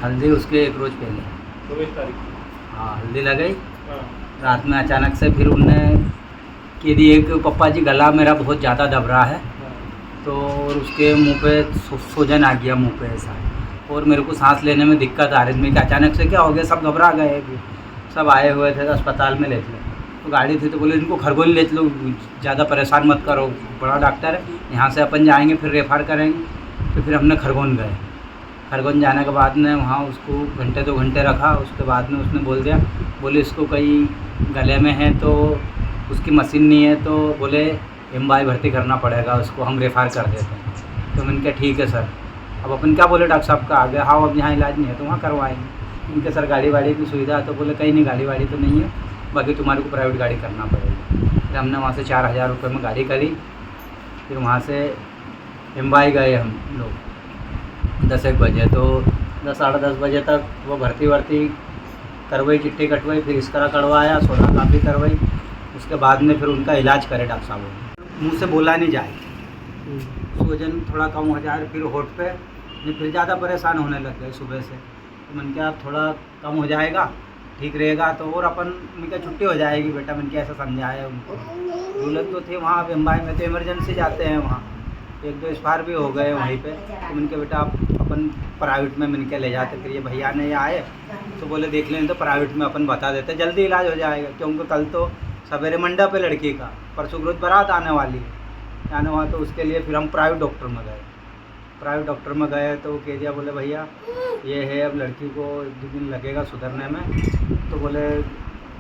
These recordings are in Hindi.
हल्दी उसके एक रोज़ पहले। 24 तारीख को। हाँ, हल्दी लगाई। हाँ। रात में अचानक से फिर उनने कह दी एक पप्पा जी गला मेरा बहुत ज़्यादा दब रहा है, हाँ। तो और उसके मुंह पे सूजन आ गया मुंह पे ऐसा, और मेरे को सांस लेने में दिक्कत आ रही थी। कि अचानक से क्या हो गया, सब घबरा गए कि सब आए हुए थे अस्पताल में ले चले। तो गाड़ी थी तो बोले इनको खरगोन ले चलो, ज़्यादा परेशान मत करो, बड़ा डॉक्टर है, यहाँ से अपन जाएंगे फिर रेफर करेंगे। तो फिर हमने खरगोन गए। खरगोन जाने के बाद में वहाँ उसको घंटे 2 घंटे रखा। उसके बाद में उसने बोल दिया, बोले इसको कहीं गले में है तो उसकी मशीन नहीं है, तो बोले एमआई भर्ती करना पड़ेगा, उसको हम रेफर कर देते हैं। तो मैंने कहा ठीक है सर, अब अपन क्या बोले डॉक्टर साहब का आगे, हाँ अब यहाँ इलाज नहीं है तो वहाँ करवाएंगे। उनके सर गाड़ी वाड़ी की सुविधा है, तो बोले कहीं नहीं गाड़ी वाड़ी तो नहीं है, बाकी तुम्हारे को प्राइवेट गाड़ी करना पड़ेगी। फिर हमने वहाँ से 4000 रुपये में गाड़ी करी। फिर वहाँ से एमआई गए हम लोग 10-1 बजे, तो 10 साढ़े 10 बजे तक वो भर्ती वर्ती करवाई, चिट्ठी कटवाई, फिर इसका करवाया, सोना काफ़ी करवाई। उसके बाद में फिर उनका इलाज करे डॉक्टर साहब ने। मुँह से बोला नहीं जाए, सूजन थोड़ा कम हो जाए, फिर होठ पे नहीं, फिर ज़्यादा परेशान होने लग गए सुबह से। तो मैंने कहा थोड़ा कम हो जाएगा, ठीक रहेगा तो और अपन मैंने कहा छुट्टी हो जाएगी बेटा, मैंने क्या ऐसा समझाया उनको। दुल्हन तो थी वहाँ, अब एम्बाई में तो इमरजेंसी जाते हैं वहाँ, 1-2 एक्सपायर भी हो गए वहीं पे। तो मैंने कहा बेटा आप अपन प्राइवेट में, मैंने क्या ले जाते। फिर ये भैया ने ये आए तो बोले देख लें तो प्राइवेट में अपन बता देते, जल्दी इलाज हो जाएगा, क्योंकि कल तो सवेरे मंडप है लड़की का, परसों रोज बारात आने वाली है, आने वाला। तो उसके लिए फिर हम प्राइवेट डॉक्टर में गए। प्राइवेट डॉक्टर में गए तो वो कह दिया, बोले भैया ये है, अब लड़की को 2 दिन लगेगा सुधरने में, तो बोले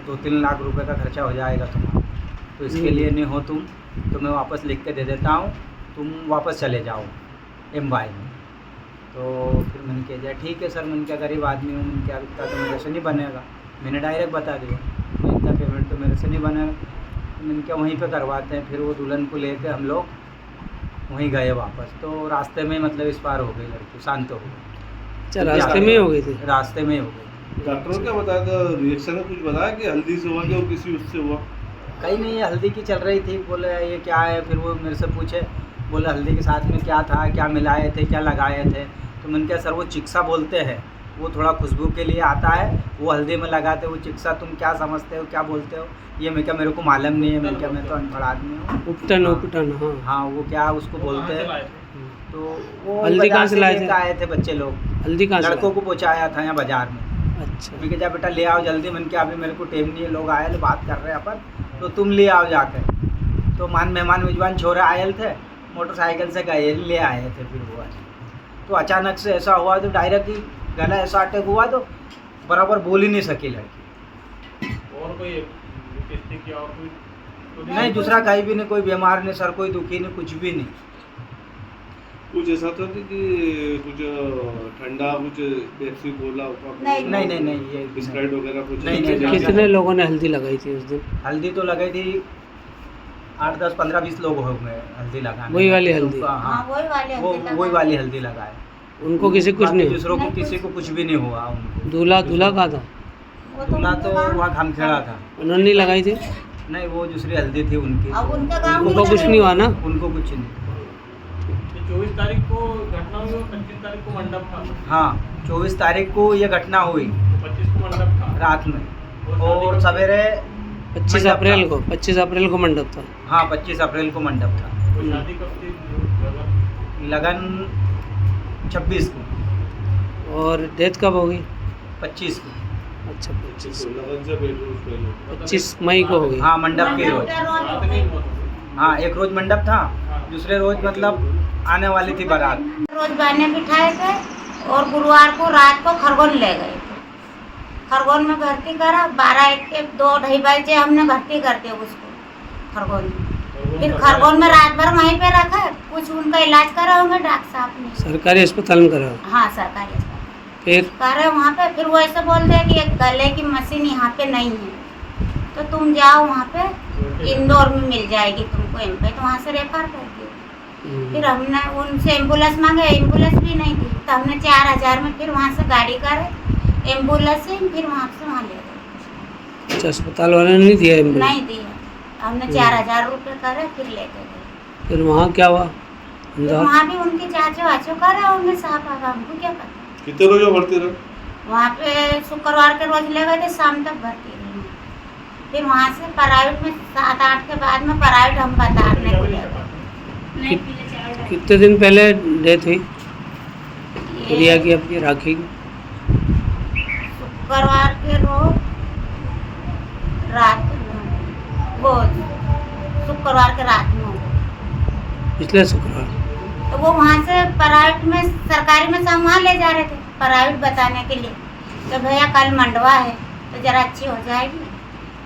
2-3 लाख रुपए का खर्चा हो जाएगा तुम्हारा, तो इसके लिए नहीं हो तुम, तो मैं वापस लिख के दे देता हूँ, तुम वापस चले जाओ एमवाई में। तो फिर मैंने कह दिया ठीक है सर, मैंने क्या गरीब आदमी हूँ, मैंने क्या इतना तो मेरे से नहीं बनेगा, मैंने डायरेक्ट बता दिया इतना पेमेंट तो मेरे से नहीं बनेगा। तो मैंने क्या वहीं पे करवाते हैं। फिर वो दुल्हन को लेकर हम लोग वहीं गए वापस, तो रास्ते में मतलब इस पार हो गई लड़की, शांत हो गई। अच्छा, रास्ते में हो गई थी? रास्ते में हो गई। डॉक्टर ने क्या बताया था, रिएक्शन कुछ बताया कि हल्दी से हुआ कि और किसी उससे हुआ? कहीं नहीं, हल्दी की चल रही थी। बोले ये क्या है, फिर वो मेरे से पूछे, बोले हल्दी के साथ में क्या था, क्या मिलाए थे, क्या लगाए थे। तो मैंने कहा सर वो चिक्सा बोलते हैं, वो थोड़ा खुशबू के लिए आता है, वो हल्दी में लगाते, वो चिक्सा तुम क्या समझते हो, क्या बोलते हो, ये मैं क्या मेरे को मालूम नहीं है, मैं क्या, मैं तो अनपढ़ आदमी हूँ। उपटन उपटन, हाँ हाँ, वो क्या उसको बोलते हैं। तो वो हल्दी कहाँ से लाए थे? आए थे बच्चे लोग, हल्दी कहाँ से? लड़कों को पहुँचाया था यहाँ बाजार में। अच्छा, मैं जा बेटा ले आओ जल्दी, मैंने क्या अभी मेरे को टाइम नहीं है, लोग आए थे बात कर रहे हैं अपन, तो तुम ले आओ जाकर। तो मेहमान मेजबान छोरे आए थे, मोटरसाइकिल से गए ले आए थे। फिर वो तो अचानक से ऐसा हुआ, तो डायरेक्ट ही गला ऐसा अटैक हुआ, तो बराबर बोल ही नहीं सकी लड़की। और कोई किस्ती की और कोई तो नहीं, दूसरा कहीं भी नहीं, कोई बीमार नहीं, सर कोई दुखी नहीं, कुछ भी नहीं। कुछ ऐसा था कि कुछ ठंडा, कुछ पेप्सी कोला नहीं, ये स्प्राइट वगैरह कुछ नहीं। कितने लोगों ने हल्दी लगाई थी उस दिन? हल्दी तो लगाई थी 8, 10, 15, 20 लोग हो गए हल्दी लगाने। वही वाली हल्दी? हाँ, वही वाली हल्दी लगाए। उनको किसी कुछ नहीं? दूसरों को किसी को कुछ भी नहीं हुआ। उनको दूल्हा कहाँ था? दूल्हा तो वहाँ खामखेड़ा था। उन्होंने नहीं लगाई थी? नहीं, वो दूसरी हल्दी थी उनकी। उनको कुछ नहीं हुआ ना? उनको कुछ नहीं। 24 तारीख को घटना हुई और 25 तारीख को मंडप था। हाँ, 24 तारीख को ये घटना हुई, 25 को मंडप था रात में, और सवेरे 25 अप्रैल को। 25 अप्रैल को मंडप था? हाँ, 25 अप्रैल को मंडप था। तो शादी कब थी? लगन 26 को। और डेथ कब होगी? 25 को। अच्छा, 25 लगन से पहले 25 मई को होगी। हाँ, मंडप के रोज। रात नहीं हुआ था। हाँ, एक रोज मंडप था, दूसरे रोज मतलब आने वाली थी बारात। रोज बहने बिठाए थे और गुरुवार को रात को खरगोन ले गए थे। खरगोन में भर्ती करा, 12-1-2-2:30 बजे हमने भर्ती कर दिया उसको खरगोन में। फिर खरगोन में रात भर वहीं पे रखा, कुछ उनका इलाज करा होंगे डॉक्टर साहब ने। सरकारी अस्पताल में करा? हाँ, सरकारी अस्पताल फिर करे वहाँ पे। फिर वो ऐसे बोलते हैं कि एक गले की मशीन यहाँ पे नहीं है, तो तुम जाओ वहाँ पे, इंदौर में मिल जाएगी तुमको एमपी। तो वहाँ से रेफर कर दिया। फिर हमने उनसे एम्बुलेंस मांगे, एम्बुलेंस भी नहीं थी, तो हमने 4000 में फिर वहाँ से गाड़ी करे एम्बुलेंस से, फिर वहाँ से वहाँ ले गए। अच्छा, अस्पताल वाले ने नहीं दिया एम्बुलेंस? नहीं दिया, हमने 4000 रुपये करे फिर लेके गए। फिर वहाँ क्या हुआ? फिर वहाँ भी उनके चाचो वाचो करे होंगे साहब, हमको क्या पता। कितने रोज भर्ती रहे? वहाँ पे शुक्रवार के रोज ले गए थे, शाम तक भर्ती रही। फिर वहाँ से प्राइवेट में 7-8 के बाद में प्राइवेट हम बताने को ले गए। कितने दिन पहले डेथ हुई ये रिया की आपकी राखी की? शुक्रवार के रोज रात में, वो शुक्रवार के रात में हो गई। पिछले शुक्रवार। तो वो वहाँ से प्राइवेट में, सरकारी में सब वहाँ ले जा रहे थे प्राइवेट बताने के लिए। तो भैया कल मंडवा है तो जरा अच्छी हो जाएगी,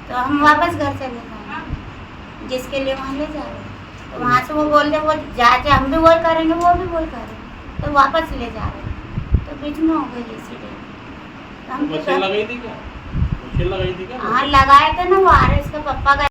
तो हम वापस घर चले गए, जिसके लिए वहाँ ले जा रहे थे। तो वहाँ से वो बोल रहे वो जा हम भी वही करेंगे, वो भी वही करेंगे, तो वापस ले जा रहे थे। तो बीच में हो गई एक्सीडेंट। तो हम मशीन लगाई थी क्या? मशीन लगाई थी क्या? हाँ लगाए थे ना, वो RS के पप्पा गए